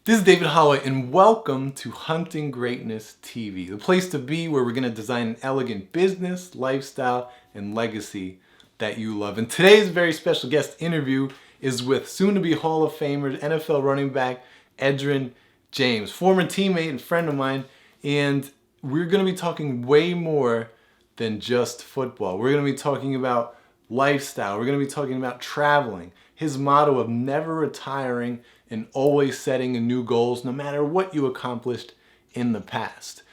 This is David Holloway, and welcome to Hunting Greatness TV, the place to be where we're going to design an elegant business, lifestyle, and legacy that you love. And today's very special guest interview is with soon-to-be Hall of Famer, NFL running back, Edgerrin James, former teammate and friend of mine, and we're going to be talking way more than just football. We're going to be talking about lifestyle. We're going to be talking about traveling, his motto of never retiring and always setting new goals no matter what you accomplished in the past.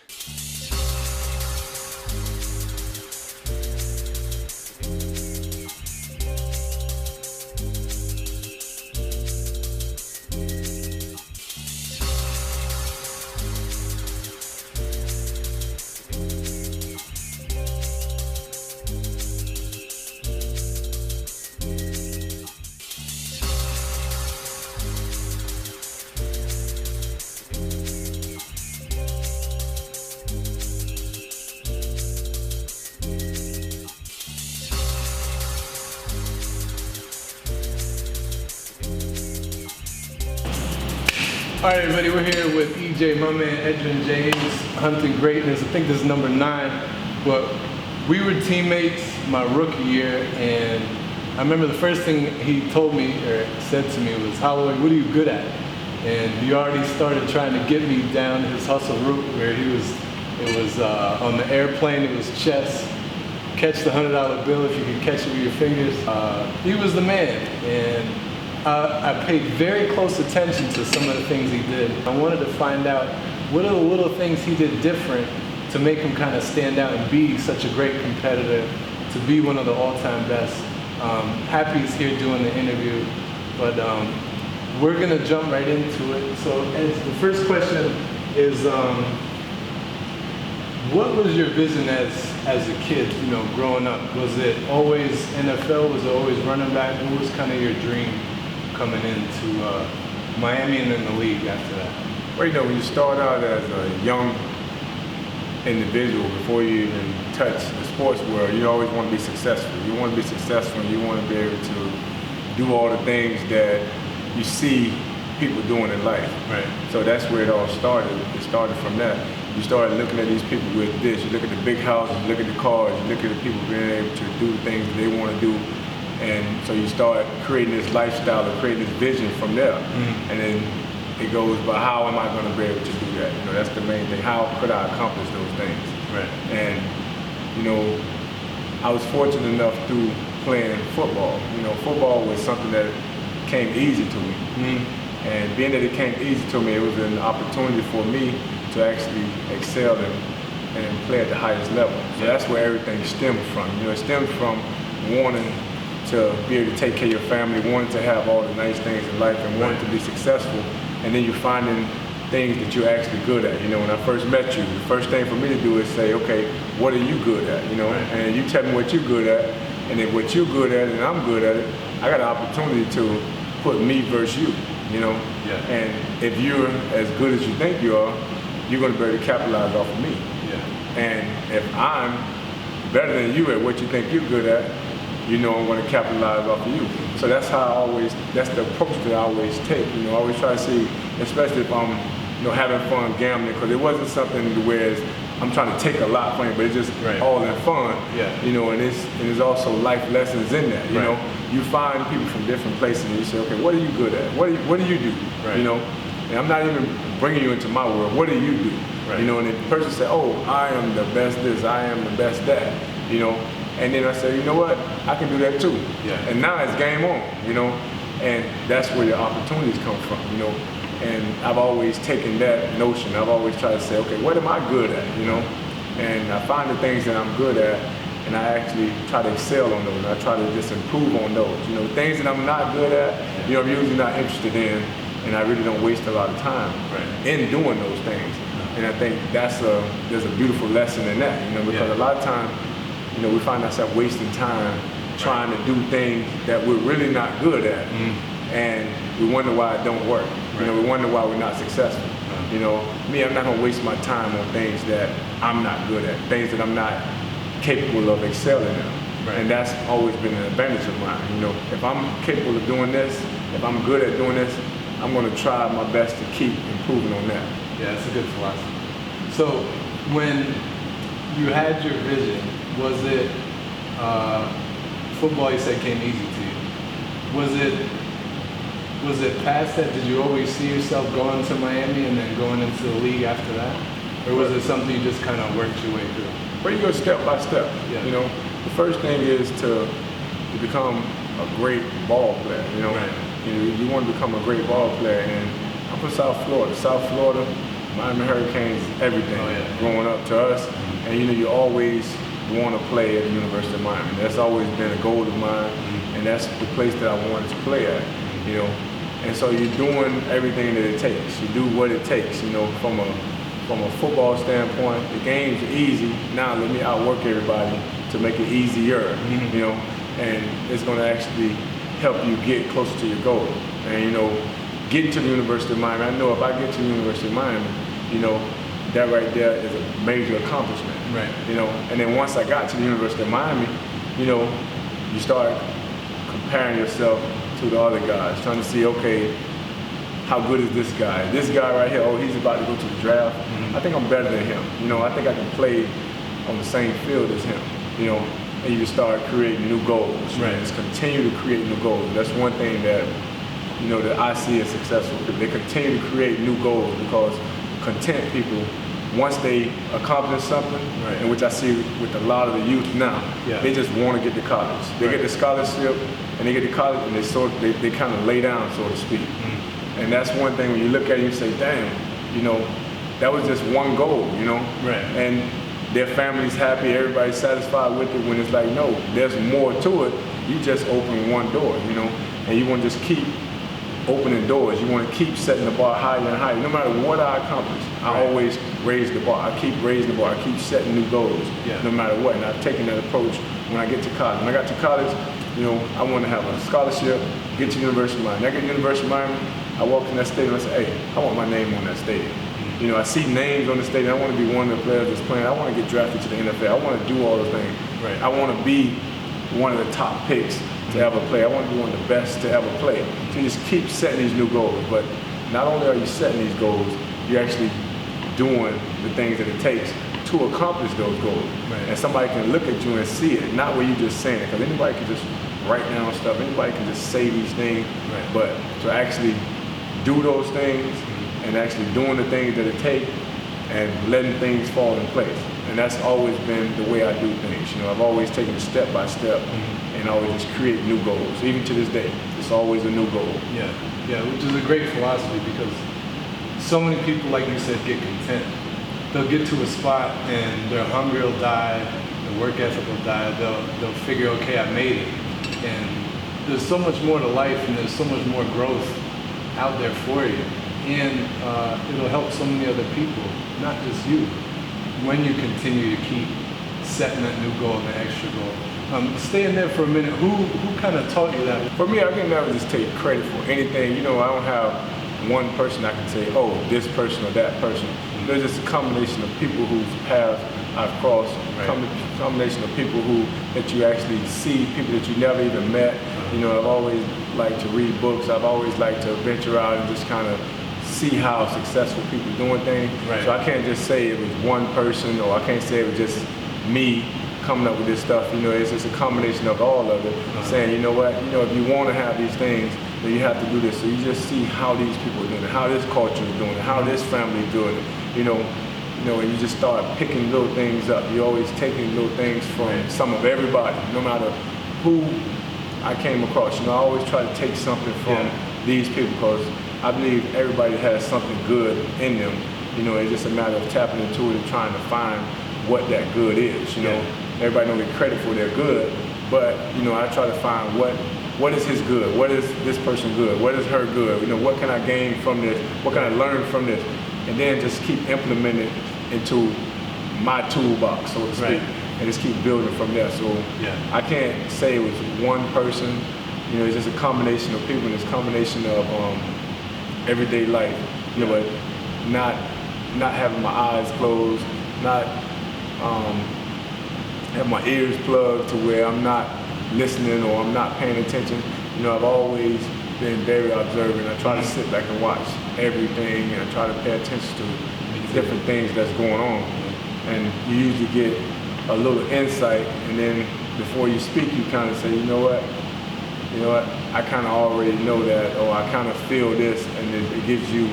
All right, everybody, we're here with EJ, my man, Edgerrin James, Hunting Greatness. I think this is number 9, but we were teammates my rookie year, and I remember the first thing he told me, or said to me, was, "Holloway, what are you good at?" And he already started trying to get me down his hustle route, where it was on the airplane, it was chess, catch the $100 bill if you could catch it with your fingers. He was the man, and I paid very close attention to some of the things he did. I wanted to find out what are the little things he did different to make him kind of stand out and be such a great competitor, to be one of the all-time best. Happy he's here doing the interview, but we're gonna jump right into it. So the first question is, what was your vision as a kid, growing up? Was it always NFL? Was it always running back? What was kind of your dream coming into Miami and then the league after that? Well, when you start out as a young individual, before you even touch the sports world, you always want to be successful. You want to be successful, and you want to be able to do all the things that you see people doing in life. Right. So that's where it all started. It started from that. You started looking at these people with this. You look at the big houses, you look at the cars, you look at the people being able to do the things they want to do. And so you start creating this lifestyle or creating this vision from there. Mm-hmm. And then it goes by, how am I going to be able to do that? That's the main thing. How could I accomplish those things? Right. And, I was fortunate enough through playing football. Football was something that came easy to me. Mm-hmm. And being that it came easy to me, it was an opportunity for me to actually excel and play at the highest level. So that's where everything stemmed from. It stemmed from wanting to be able to take care of your family, wanting to have all the nice things in life, and wanting to be successful. And then you're finding things that you're actually good at. When I first met you, the first thing for me to do is say, okay, what are you good at? And you tell me what you're good at, and then what you're good at and I'm good at it, I got an opportunity to put me versus you, Yeah. And if you're as good as you think you are, you're going to be able to capitalize off of me. Yeah. And if I'm better than you at what you think you're good at, I'm going to capitalize off of you. So that's that's the approach that I always take. I always try to see, especially if I'm, having fun gambling, because it wasn't something where I'm trying to take a lot from it, but it's just all in fun. Yeah. And there's also life lessons in that. You find people from different places, and you say, okay, what are you good at? What do you do? Right. And I'm not even bringing you into my world. What do you do? Right. And the person say, oh, I am the best this, I am the best that. And then I say, you know what? I can do that too. Yeah. And now it's game on, And that's where the opportunities come from, And I've always taken that notion. I've always tried to say, okay, what am I good at, And I find the things that I'm good at, and I actually try to excel on those. I try to just improve on those. Things that I'm not good at, I'm usually not interested in, and I really don't waste a lot of time in doing those things. And I think there's a beautiful lesson in that, because a lot of times, we find ourselves wasting time trying to do things that we're really not good at, and we wonder why it don't work. We wonder why we're not successful. Me, I'm not gonna waste my time on things that I'm not good at, things that I'm not capable of excelling in. Right. And that's always been an advantage of mine. You know, if I'm capable of doing this, if I'm good at doing this, I'm going to try my best to keep improving on that. Yeah, that's a good philosophy. So when you had your vision, was it football? You said came easy to you. Was it past that? Did you always see yourself going to Miami and then going into the league after that, or was it something you just kind of worked your way through? Well, you go step by step. Yeah. You know, the first thing is to become a great ball player. You know, Right. you want to become a great ball player, and I'm from South Florida. South Florida, Miami Hurricanes, everything. Oh, yeah. Growing up to us, and you always want to play at the University of Miami. That's always been a goal of mine, and that's the place that I wanted to play at. You know, and so you're doing everything that it takes. You do what it takes. You know, from a football standpoint, the game's easy. Now let me outwork everybody to make it easier. You know, and it's going to actually help you get closer to your goal. And you know, getting to the University of Miami, I know if I get to the University of Miami, you know, that right there is a major accomplishment. Right. You know, and then once I got to the University of Miami, you know, you start comparing yourself to the other guys, trying to see, okay, how good is this guy? This guy right here, oh, he's about to go to the draft. I think I'm better than him. You know, I think I can play on the same field as him. You know, and you just start creating new goals. Right. Just continue to create new goals. That's one thing that, you know, that I see as successful people. They continue to create new goals because content people, once they accomplish something, Right. and which I see with a lot of the youth now, Yeah. they just want to get to college. They Right. get the scholarship, and they get to college, and they kind of lay down, so to speak. And that's one thing when you look at it, you say, damn, you know, that was just one goal, you know? Right. And their family's happy, everybody's satisfied with it, when it's like, no, there's more to it. You just open one door, you know? And you want to just keep opening doors. You want to keep setting the bar higher and higher. No matter what I accomplish, I Right. always raise the bar. I keep raising the bar. I keep setting new goals, Yeah. no matter what. And I've taken that approach when I get to college. When I got to college, you know, I want to have a scholarship, get to University of Miami. When I get to University of Miami, I walk in that stadium and I say, hey, I want my name on that stadium. You know, I see names on the stadium. I want to be one of the players that's playing. I want to get drafted to the NFL. I want to do all those things. Right. I want to be one of the top picks to ever play. I want to be one of the best to ever play. So you just keep setting these new goals. But not only are you setting these goals, you're actually doing the things that it takes to accomplish those goals. Right. And somebody can look at you and see it, not where you just saying it. Because anybody can just write down stuff. Anybody can just say these things. Right. But to actually do those things and actually doing the things that it takes and letting things fall in place. And that's always been the way I do things. You know, I've always taken it step by step and always just create new goals. Even to this day, it's always a new goal. Yeah, yeah, which is a great philosophy because so many people, like you said, get content. They'll get to a spot and their hunger will die, their work ethic will die. They'll figure, okay, I made it. And there's so much more to life and there's so much more growth out there for you. And it'll help so many other people, not just you, when you continue to keep setting that new goal and the extra goal. Staying there for a minute, who kind of taught you that? For me, I can never just take credit for anything. You know, I don't have one person I can say, oh, this person or that person. There's just a combination of people whose paths I've crossed, Right. combination of people that you actually see, people that you never even met. You know, I've always liked to read books. I've always liked to venture out and just kind of see how successful people are doing things. Right. So I can't just say it was one person, or I can't say it was just me coming up with this stuff. You know, it's just a combination of all of it. Saying, you know what, you know, if you want to have these things, then you have to do this. So you just see how these people are doing it, how this culture is doing it, how this family is doing it. You know, and you just start picking little things up. You're always taking little things from some of everybody, no matter who I came across. You know, I always try to take something from these people because I believe everybody has something good in them. You know, it's just a matter of tapping into it and trying to find what that good is. You know, everybody don't get credit for their good, but you know, I try to find what is his good, what is this person good, what is her good. You know, what can I gain from this? What can I learn from this? And then just keep implementing it into my toolbox, so to speak, and just keep building from there. So I can't say it was one person. You know, it's just a combination of people, and it's a combination of everyday life. You know, but not having my eyes closed, not have my ears plugged to where I'm not listening or I'm not paying attention. You know, I've always being very observant. I try to sit back and watch everything, and I try to pay attention to different things that's going on. And you usually get a little insight, and then before you speak, you kind of say, you know what, I kind of already know that, or I kind of feel this, and it gives you,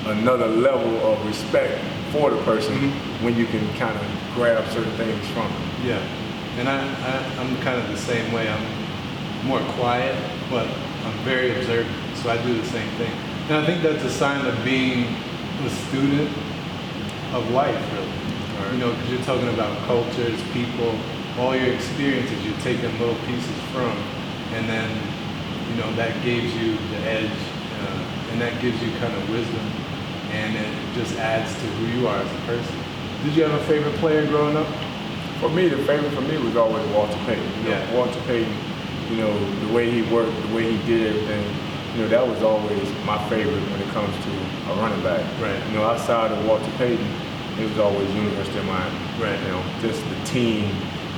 another level of respect for the person when you can kind of grab certain things from them. Yeah, and I'm kind of the same way. I'm more quiet, but I'm very observant, so I do the same thing. And I think that's a sign of being a student of life, really. Right. Because you're talking about cultures, people, all your experiences, you're taking little pieces from, and then, that gives you the edge, and that gives you kind of wisdom, and it just adds to who you are as a person. Did you have a favorite player growing up? For me, the favorite for me was always Walter Payton. Walter Payton, the way he worked, the way he did everything, that was always my favorite when it comes to a running back. Right. Outside of Walter Payton, it was always University of Miami. Right. Just the team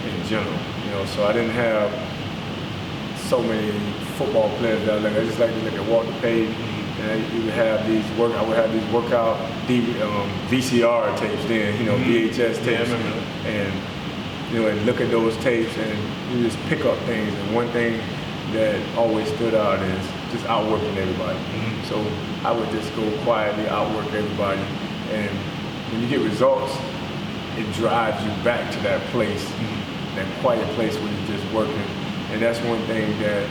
in general. So I didn't have so many football players that I like. I just like to look at Walter Payton. And you would have I would have these workout VCR tapes then, VHS tapes. Yeah, I remember that. And look at those tapes and you just pick up things. And one thing that always stood out is just outworking everybody. So I would just go quietly outwork everybody. And when you get results, it drives you back to that place, that quiet place where you're just working. And that's one thing that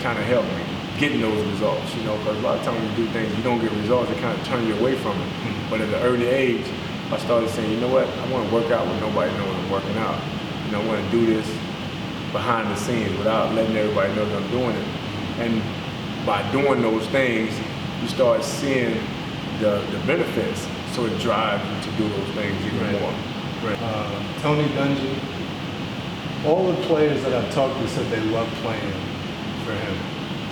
kind of helped me, getting those results, because a lot of times when you do things, you don't get results, it kind of turn you away from it. But at an early age, I started saying, you know what, I want to work out with nobody knowing I'm working out. I want to do this behind the scenes without letting everybody know that I'm doing it. And by doing those things, you start seeing the benefits, so it drives you to do those things even more. Right. Tony Dungy, all the players that I've talked to said they love playing for him.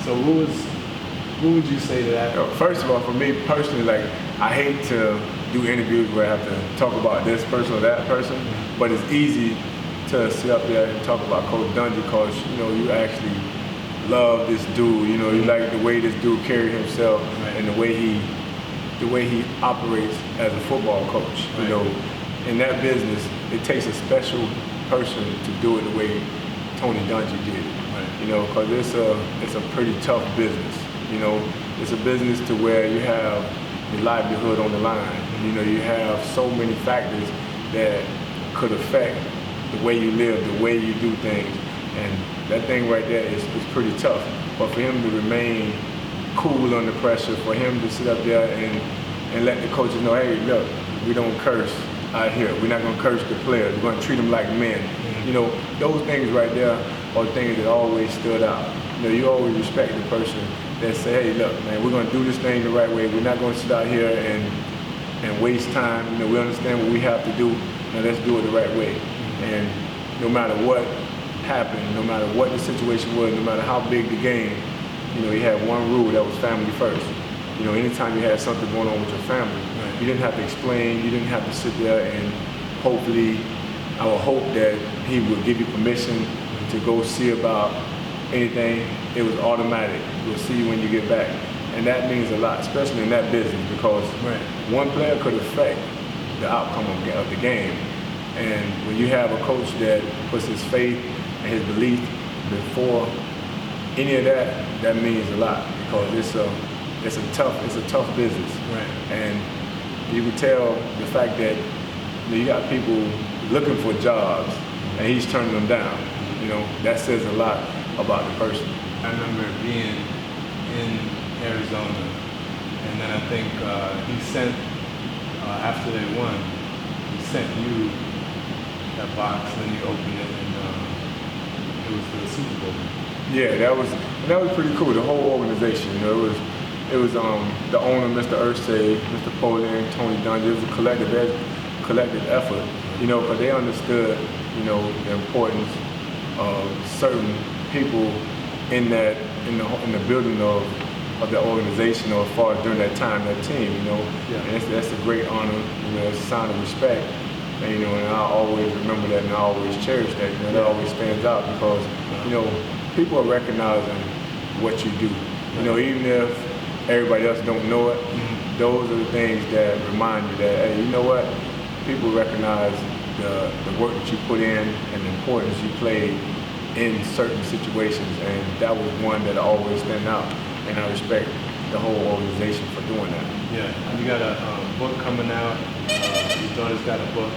So who would you say to that? First of all, for me personally, I hate to do interviews where I have to talk about this person or that person, but it's easy to sit up there and talk about Coach Dungy because you actually love this dude. You like the way this dude carries himself and the way he operates as a football coach. In that business, it takes a special person to do it the way Tony Dungy did it. Because it's a pretty tough business. It's a business to where you have your livelihood on the line. You have so many factors that could affect the way you live, the way you do things, and that thing right there is pretty tough. But for him to remain cool under pressure, for him to sit up there and let the coaches know, hey, look, we don't curse out here. We're not going to curse the players. We're going to treat them like men. Those things right there are things that always stood out. You always respect the person that say, hey, look, man, we're going to do this thing the right way. We're not going to sit out here and waste time. We understand what we have to do. Now let's do it the right way. And no matter what happened, no matter what the situation was, no matter how big the game, you had one rule, that was family first. Anytime you had something going on with your family, you didn't have to explain, you didn't have to sit there and hopefully, I would hope that he would give you permission to go see about anything. It was automatic. We'll see you when you get back. And that means a lot, especially in that business, because one player could affect the outcome of the game. And when you have a coach that puts his faith and his belief before any of that, that means a lot because it's a tough business. And you can tell the fact that you got people looking for jobs and he's turning them down. That says a lot about the person. I remember being in Arizona, and then I think he sent, after they won, he sent you that box, and you opened it, and it was the Super Bowl. Yeah, that was pretty cool. The whole organization, it was the owner, Mr. Irsay, Mr. Poland, Tony Dungy. It was a collective effort, because they understood, the importance of certain people in the building of the organization, or as far as during that time, that team, and that's a great honor, it's a sign of respect, and I always remember that, and I always cherish that, that always stands out because, people are recognizing what you do. You know, even if everybody else don't know it, those are the things that remind you that, hey, you know what? People recognize the work that you put in and the importance you played in certain situations, and that was one that always stand out, and I respect the whole organization for doing that. Yeah, you got a book coming out. Your daughter's got a book.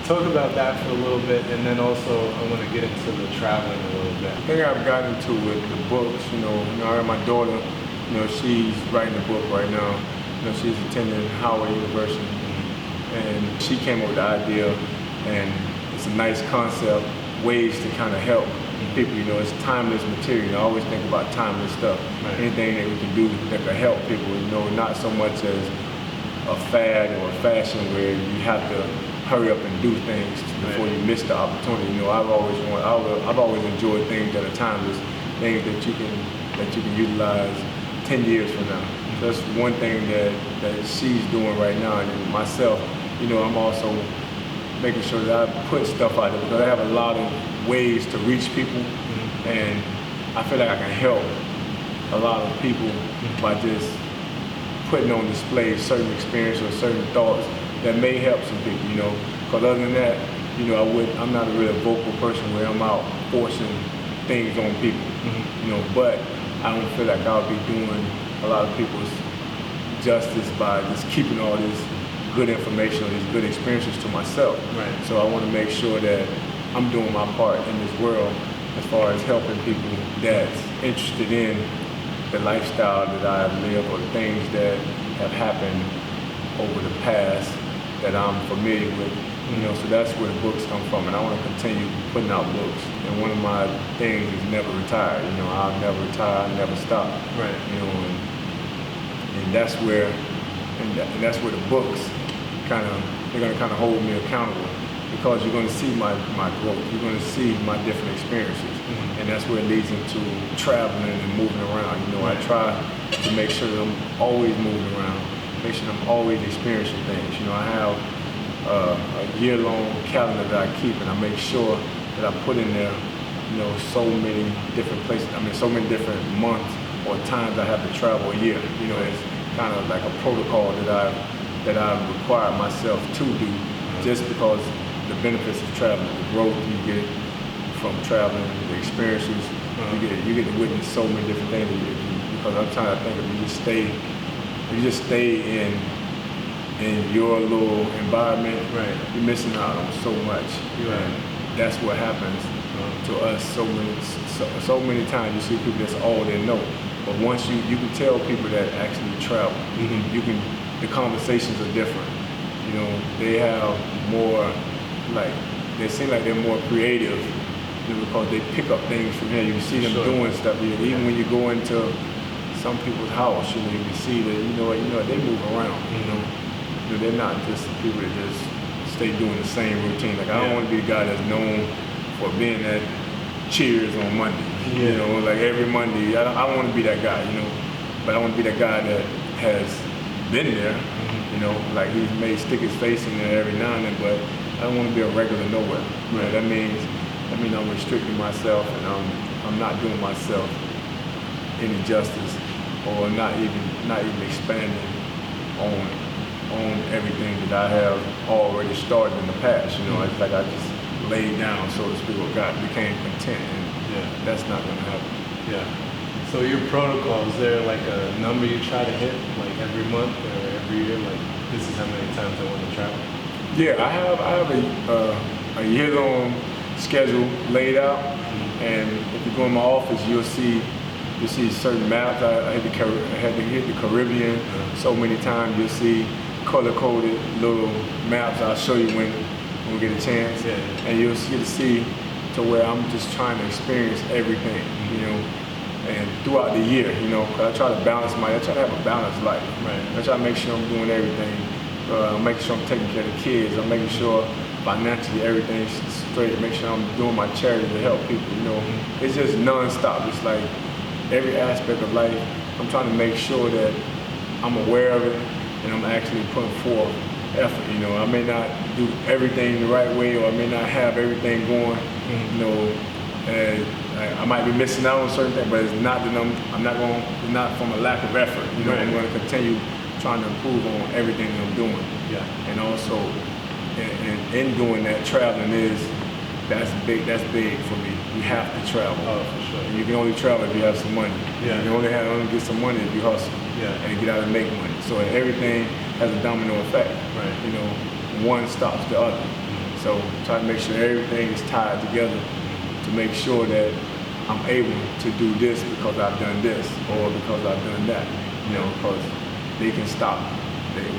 Talk about that for a little bit, and then also I want to get into the traveling a little bit. The thing I've gotten into with the books, I heard my daughter, she's writing a book right now. She's attending Howard University, and she came up with the idea, and it's a nice concept, ways to kind of help people. It's timeless material. I always think about timeless stuff. Right. Anything that we can do that can help people, not so much as a fad or a fashion where you have to hurry up and do things before you miss the opportunity. I've always enjoyed things that are timeless, things that you can utilize 10 years from now. So that's one thing that she's doing right now, and then myself, I'm also making sure that I put stuff out there because I have a lot of ways to reach people, and I feel like I can help a lot of people by just putting on display certain experiences or certain thoughts that may help some people, because other than that, I'm not a real vocal person where I'm out forcing things on people, but I don't feel like I'll be doing a lot of people's justice by just keeping all this good information or these good experiences to myself. Right. So I want to make sure that I'm doing my part in this world as far as helping people that's interested in the lifestyle that I live or the things that have happened over the past that I'm familiar with. So that's where the books come from, and I want to continue putting out books. And one of my things is never retire. I'll never retire, I'll never stop. Right. And that's where the books they're going to kind of hold me accountable, because you're going to see my growth, you're going to see my different experiences, and that's where it leads into traveling and moving around. I try to make sure that I'm always moving around, make sure I'm always experiencing things. I have a year-long calendar that I keep, and I make sure that I put in there, so many different places. So many different months or times I have to travel a year. It's kind of like a protocol that I've required myself to do, just because the benefits of traveling, the growth you get from traveling, the experiences, you get to witness so many different things. Because I'm trying to think if you just stay in your little environment, right, you're missing out on so much. Right. That's what happens to us so many times. You see people that's all they know. But once you can tell people that actually travel, the conversations are different. They have more, they seem like they're more creative, because they pick up things from here. You see them doing stuff. Even when you go into some people's house, you can see that, they move around, they're not just people that just stay doing the same routine. Like, I don't want to be the guy that's known for being at Cheers on Monday. Like every Monday. I don't want to be that guy, but I want to be that guy that has been there, like he may stick his face in there every now and then, but I don't want to be a regular nowhere. Right. That means I'm restricting myself, and I'm not doing myself any justice, or not even expanding on everything that I have already started in the past. It's like I just laid down, so to speak, or became content, and that's not going to happen. Yeah. So your protocol, is there like a number you try to hit, like every month or every year? Like, this is how many times I want to travel? Yeah, I have a year-long schedule laid out, and if you go in my office, you'll see certain maps. I had to hit the Caribbean so many times. You'll see color-coded little maps. I'll show you when we get a chance, and you'll get to see to where I'm just trying to experience everything, and throughout the year, because I try to have a balanced life. Right. I try to make sure I'm doing everything. I'm making sure I'm taking care of the kids. I'm making sure financially everything's straight. Make sure I'm doing my charity to help people. It's just nonstop. It's like every aspect of life. I'm trying to make sure that I'm aware of it, and I'm actually putting forth effort. I may not do everything the right way, or I may not have everything going, as I might be missing out on certain things, but it's not that it's not from a lack of effort. You know, Right. I'm going to continue trying to improve on everything that I'm doing. Yeah. And also, in doing that, traveling that's big for me. You have to travel. Oh, for sure. And you can only travel if you have some money. Yeah. You can only get some money if you hustle. Yeah. And get out and make money. So everything has a domino effect. Right. You know, one stops the other. So try to make sure everything is tied together to make sure that I'm able to do this because I've done this or because I've done that. You know, because they can stop.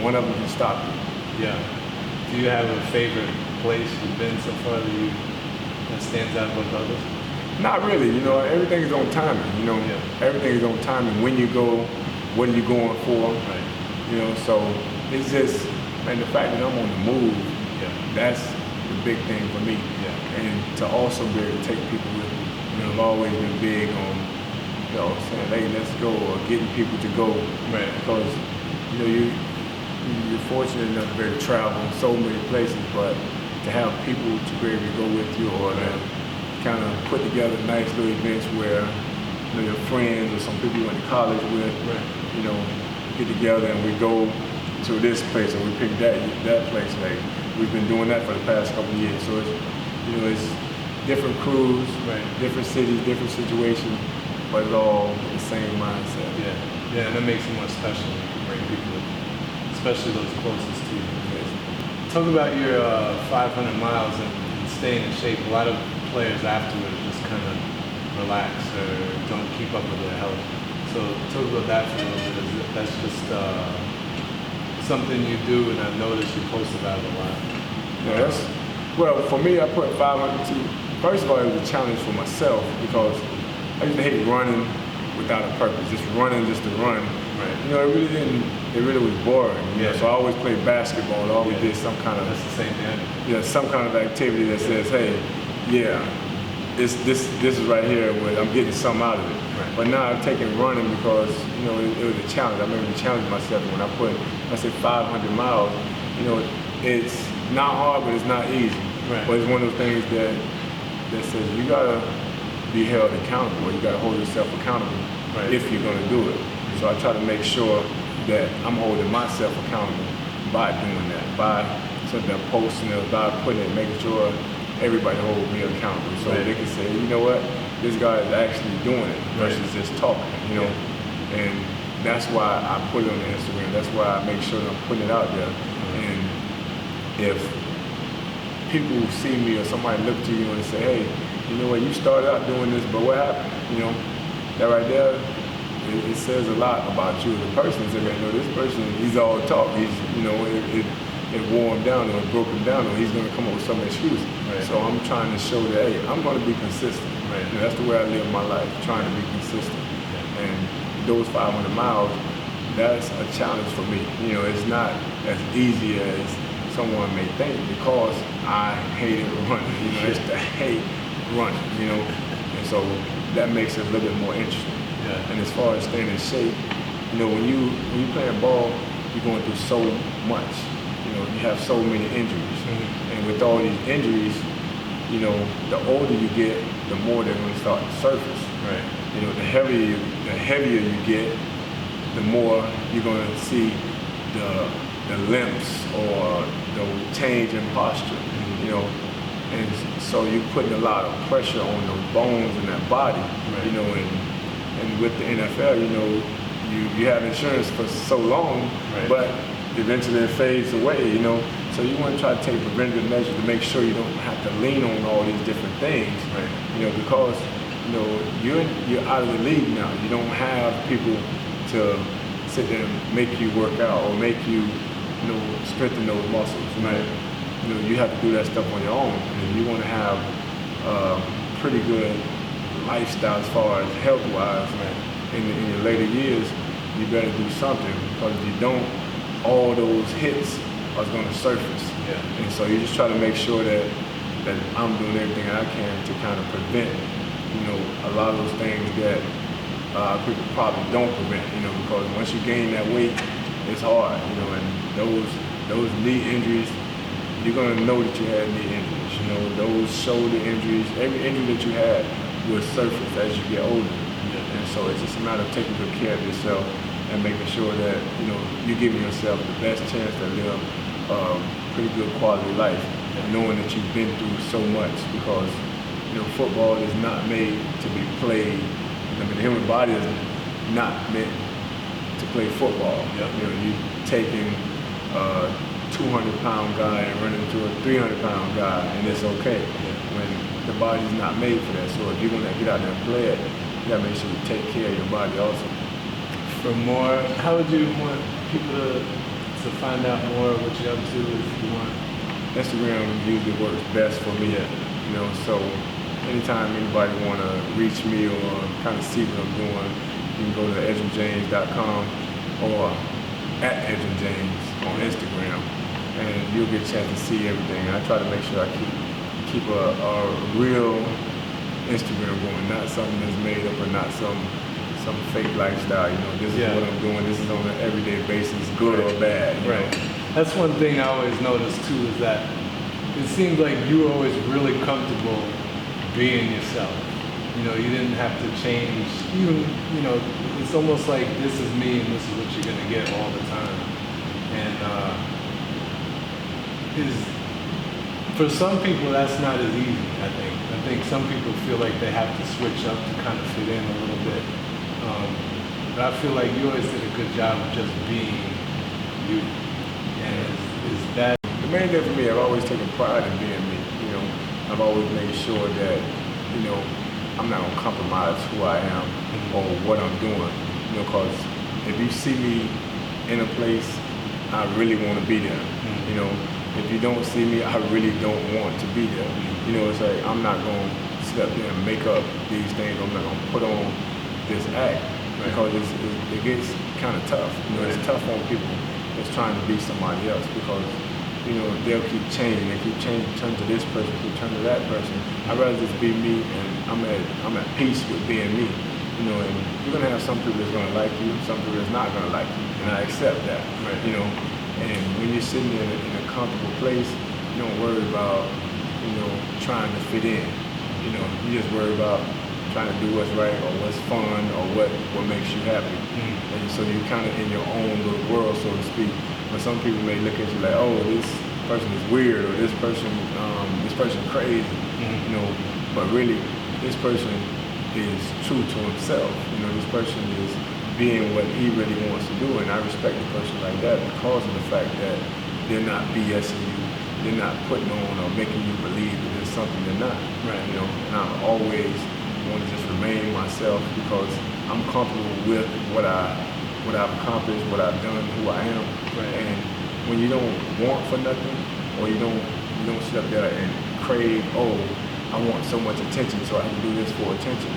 One of them can stop you. Yeah. Do you have a favorite place you've been so far that stands out above others? Not really. You know, everything is on timing. You know, everything is on timing. When you go, what are you going for? Right. You know, so it's just, and the fact that I'm on the move, that's the big thing for me. Yeah. And to also be able to take people with me. You know, I've always been big on, you know, saying, hey, let's go, or getting people to go. Right. Because, you know, you're fortunate enough to be able to travel so many places, but to have people to be able to go with you or to kind of put together nice little events where, you know, your friends or some people you went to college with, you know, get together and we go to this place or we pick that place. Like, we've been doing that for the past couple of years. So it's, you know, it's different crews, different cities, different situations, but it's all the same mindset. Yeah. Yeah, and that makes it more special when you bring people with you, especially those closest to you. Talk about your 500 miles and staying in shape. A lot of players afterwards just kind of relax or don't keep up with their health. So talk about that for a little bit. That's just something you do, and I've noticed you post about it a lot. Yes. Well, for me, I put 500 to, first of all, it was a challenge for myself because I used to hate running without a purpose, just running just to run. Right. You know, it really was boring. You know? So I always played basketball. I always did some kind of, that's the same thing. Some kind of activity that says, hey, this is right here where I'm getting something out of it. Right. But now I've taken running because, you know, it was a challenge. I remember challenging myself when I said 500 miles, you know, it's not hard, but it's not easy. Right. But it's one of those things that says you gotta be held accountable, or you gotta hold yourself accountable if you're gonna do it. So I try to make sure that I'm holding myself accountable by doing that, by something I'm posting it, by putting it, making sure everybody holds me accountable. So they can say, you know what, this guy is actually doing it versus just talking, you know. And that's why I put it on the Instagram. That's why I make sure that I'm putting it out there. And if people see me or somebody look to you and say, hey, you know what, you started out doing this, but what happened? You know, that right there, it says a lot about you as a person. Say, man, no, this person, he's all talk. He's, you know, it wore him down or it broke him down or he's going to come up with some excuse. Right. So I'm trying to show that, hey, I'm going to be consistent. Right. You know, that's the way I live my life, trying to be consistent. Yeah. And those 500 miles, that's a challenge for me. You know, it's not as easy as someone may think because I hated running. You know, I used to hate running, you know. And so that makes it a little bit more interesting. Yeah. And as far as staying in shape, you know, when you playing ball, you're going through so much. You know, you have so many injuries. Mm-hmm. And with all these injuries, you know, the older you get, the more they're going to start to surface. Right. You know, the heavier you get, the more you're going to see the limps or the change in posture. Mm-hmm. You know, and so you're putting a lot of pressure on those bones in that body. Right. You know, and with the NFL, you know, you have insurance for so long, but eventually it fades away, you know. So you want to try to take preventative measures to make sure you don't have to lean on all these different things, you know, because, you know, you're out of the league now. You don't have people to sit there and make you work out or make you, you know, strengthen those muscles. You know, you have to do that stuff on your own. And you want to have pretty good lifestyle as far as health-wise. In your later years, you better do something, because if you don't, all those hits are going to surface. And so you just try to make sure that I'm doing everything I can to kind of prevent, you know, a lot of those things that people probably don't prevent, you know, because once you gain that weight, it's hard, you know, and those knee injuries, you're going to know that you had knee injuries, you know, those shoulder injuries, every injury that you had, will surface as you get older. Yeah. And so it's just a matter of taking good care of yourself and making sure that, you know, you're giving yourself the best chance to live a pretty good quality life, knowing that you've been through so much, because, you know, football is not made to be played. I mean, the human body is not meant to play football. Yeah. You know, you taking a 200-pound guy and running into a 300-pound guy, and it's okay. When the body's not made for that. So if you're gonna get out there and play it, you gotta make sure you take care of your body also. For more, how would you want people to find out more of what you're up to if you want? Instagram usually works best for me. You know, so anytime anybody wanna reach me or kind of see what I'm doing, you can go to edgerrinjames.com or at Edgerrin James on Instagram, and you'll get a chance to see everything. And I try to make sure I keep a real Instagram going, not something that's made up or not some fake lifestyle. You know, this is what I'm doing. This is on an everyday basis, good or bad. You know? That's one thing I always noticed too, is that it seemed like you were always really comfortable being yourself. You know, you didn't have to change. Even, you know, it's almost like this is me and this is what you're gonna get all the time. And for some people that's not as easy. I think some people feel like they have to switch up to kind of fit in a little bit. But I feel like you always did a good job of just being you. And is that the main thing for me? I've always taken pride in being me. You know, I've always made sure that, you know, I'm not gonna compromise who I am or what I'm doing. You know, because if you see me in a place, I really want to be there. You know, if you don't see me, I really don't want to be there. You know, it's like I'm not gonna sit up there and make up these things. I'm not gonna put on this act because it gets kind of tough. You know, it's tough on people that's trying to be somebody else, because, you know, they'll keep changing. They keep changing, turn to this person, keep turn to that person. I'd rather just be me, and I'm at peace with being me. You know, and you're gonna have some people that's gonna like you, some people that's not gonna like you, and I accept that. You know, and when you're sitting in a comfortable place, you don't worry about, you know, trying to fit in. You know, you just worry about trying to do what's right or what's fun or what makes you happy. And so you're kind of in your own little world, so to speak. But some people may look at you like, oh, this person is weird, or this person crazy. You know, but really, this person is true to himself. You know, this person is being what he really wants to do, and I respect a person like that because of the fact that they're not BSing you, they're not putting on or making you believe that there's something they're not. You know, and I always want to just remain myself because I'm comfortable with what I've accomplished, what I've done, who I am. And when you don't want for nothing, or you don't sit up there and crave, oh, I want so much attention, so I can do this for attention.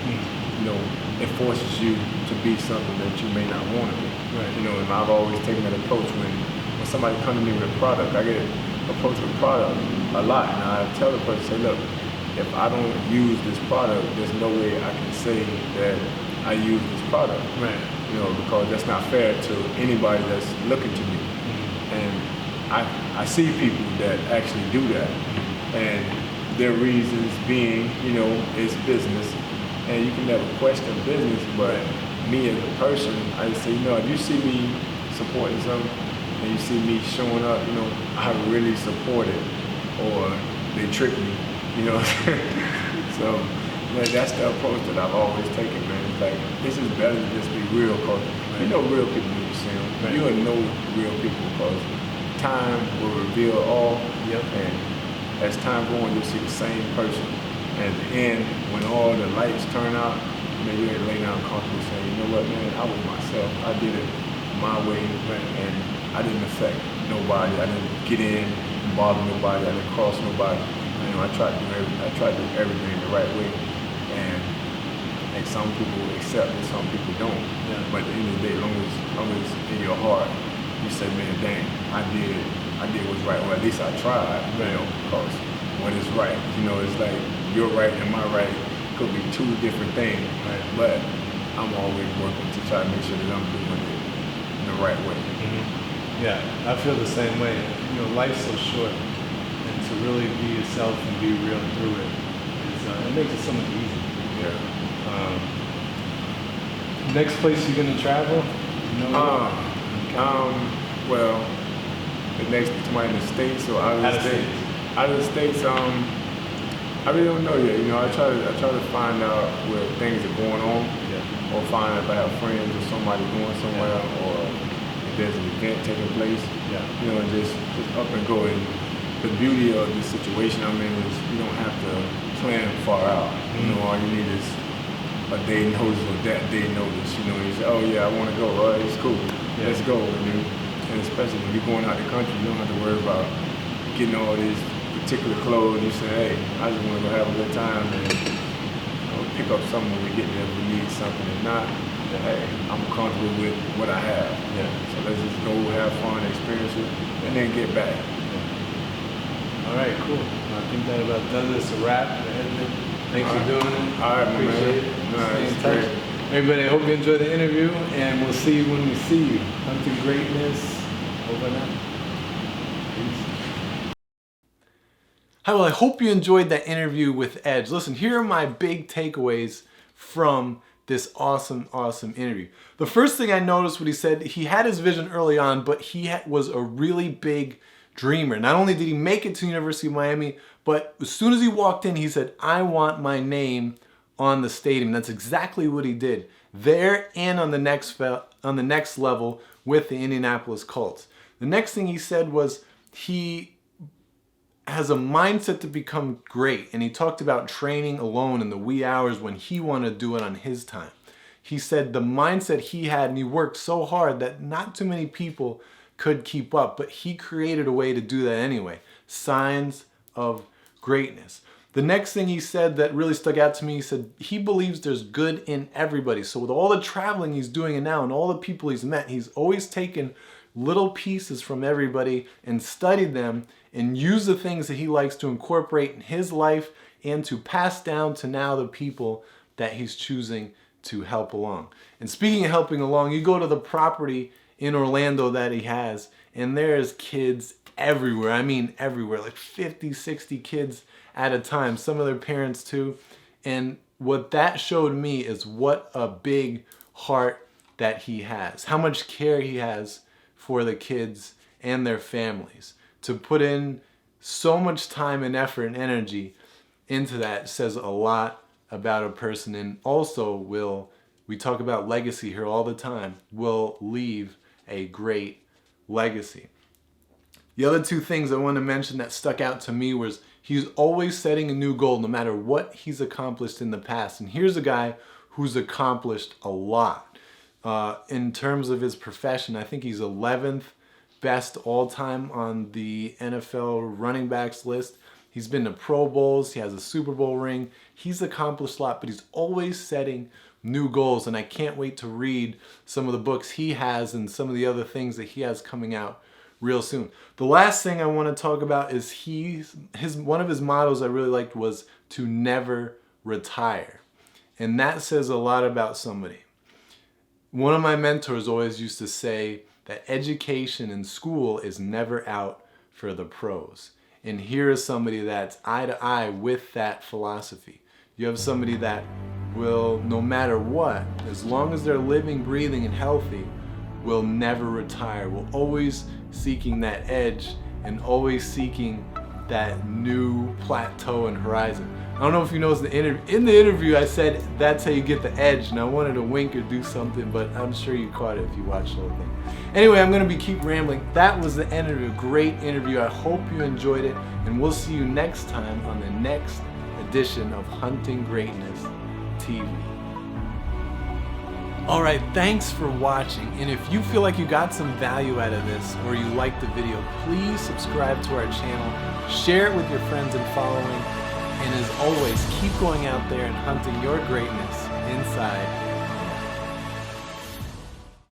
You know, it forces you to be something that you may not want to be. You know, and I've always taken that approach when somebody comes to me with a product. I get approached with product a lot, and I tell the person, say, look, if I don't use this product, there's no way I can say that I use this product. You know, because that's not fair to anybody that's looking to me. And I see people that actually do that, and their reasons being, you know, it's business, and you can never question business. But me as a person, I say, you know, if you see me supporting something and you see me showing up, you know, I really support it, or they trick me. You know, so that's the approach that I've always taken, man. It's like, this is better to just be real, because you know real people when you see them. You'll know real people because time will reveal all. And as time goes on, you'll see the same person. And at the end, when all the lights turn out, man, you ain't lay down comfortable saying, you know what, man, I was myself. I did it my way, and I didn't affect nobody. I didn't get in and bother nobody. I didn't cross nobody. You know, I try to do everything the right way, and some people accept it, some people don't. But at the end of the day, as long as in your heart, you say, man, dang, I did what's right, or at least I tried. You know, because what is right, you know, it's like your right and my right could be two different things. But I'm always working to try to make sure that I'm doing it in the right way. Yeah, I feel the same way. You know, life's so short. To really be yourself and be real through it, it makes it so much easier. Yeah. Next place you're gonna travel? Well, the next somebody in the States or out of the States? Out of the States, I really don't know yet. You know, I try to find out where things are going on, or find out if I have friends or somebody going somewhere, or if there's an event taking place. You know, and just up and go. And the beauty of this situation I'm in is you don't have to plan far out. You know, all you need is a day notice or that day notice. You know, you say, oh yeah, I want to go. All right, it's cool. Let's go. And especially when you're going out the country, you don't have to worry about getting all these particular clothes. You say, hey, I just want to go have a good time and pick up something when we get there if we need something. If not, hey, I'm comfortable with what I have. So let's just go have fun, experience it, and then get back. All right, cool. I think that about does it. It's a wrap. Thanks for doing it. All right, appreciate it. Stay in touch. Everybody, I hope you enjoyed the interview, and we'll see you when we see you. Hunting greatness. Over now. Peace. Hi, well, I hope you enjoyed that interview with Edge. Listen, here are my big takeaways from this awesome interview. The first thing I noticed what he said, he had his vision early on, but he was a really big dreamer. Not only did he make it to the University of Miami, but as soon as he walked in, he said, I want my name on the stadium. That's exactly what he did there and on the next level with the Indianapolis Colts. The next thing he said was he has a mindset to become great, and he talked about training alone in the wee hours when he wanted to do it on his time. He said the mindset he had, and he worked so hard that not too many people could keep up, but he created a way to do that anyway. Signs of greatness. The next thing he said that really stuck out to me, he said he believes there's good in everybody. So with all the traveling he's doing now and all the people he's met, he's always taken little pieces from everybody and studied them and used the things that he likes to incorporate in his life and to pass down to now the people that he's choosing to help along. And speaking of helping along, you go to the property in Orlando that he has, and there's kids everywhere. I mean everywhere, like 50, 60 kids at a time, some of their parents too. And what that showed me is what a big heart that he has, how much care he has for the kids and their families. To put in so much time and effort and energy into that says a lot about a person, and also we talk about legacy here all the time, will leave a great legacy. The other two things I want to mention that stuck out to me was he's always setting a new goal no matter what he's accomplished in the past. And here's a guy who's accomplished a lot. In terms of his profession, I think he's 11th best all-time on the NFL running backs list. He's been to Pro Bowls. He has a Super Bowl ring. He's accomplished a lot, but he's always setting new goals. And I can't wait to read some of the books he has and some of the other things that he has coming out real soon. The last thing I want to talk about is one of his mottos I really liked was to never retire. And that says a lot about somebody. One of my mentors always used to say that education in school is never out for the pros. And here is somebody that's eye to eye with that philosophy. You have somebody that will, no matter what, as long as they're living, breathing, and healthy, will never retire, will always seeking that edge and always seeking that new plateau and horizon. I don't know if you noticed in the interview I said that's how you get the edge, and I wanted to wink or do something, but I'm sure you caught it if you watched the whole thing. Anyway, I'm going to keep rambling. That was the end of a great interview. I hope you enjoyed it, and we'll see you next time on the next edition of Hunting Greatness TV. Alright, thanks for watching, and if you feel like you got some value out of this or you liked the video, please subscribe to our channel, share it with your friends and following, and as always, keep going out there and hunting your greatness inside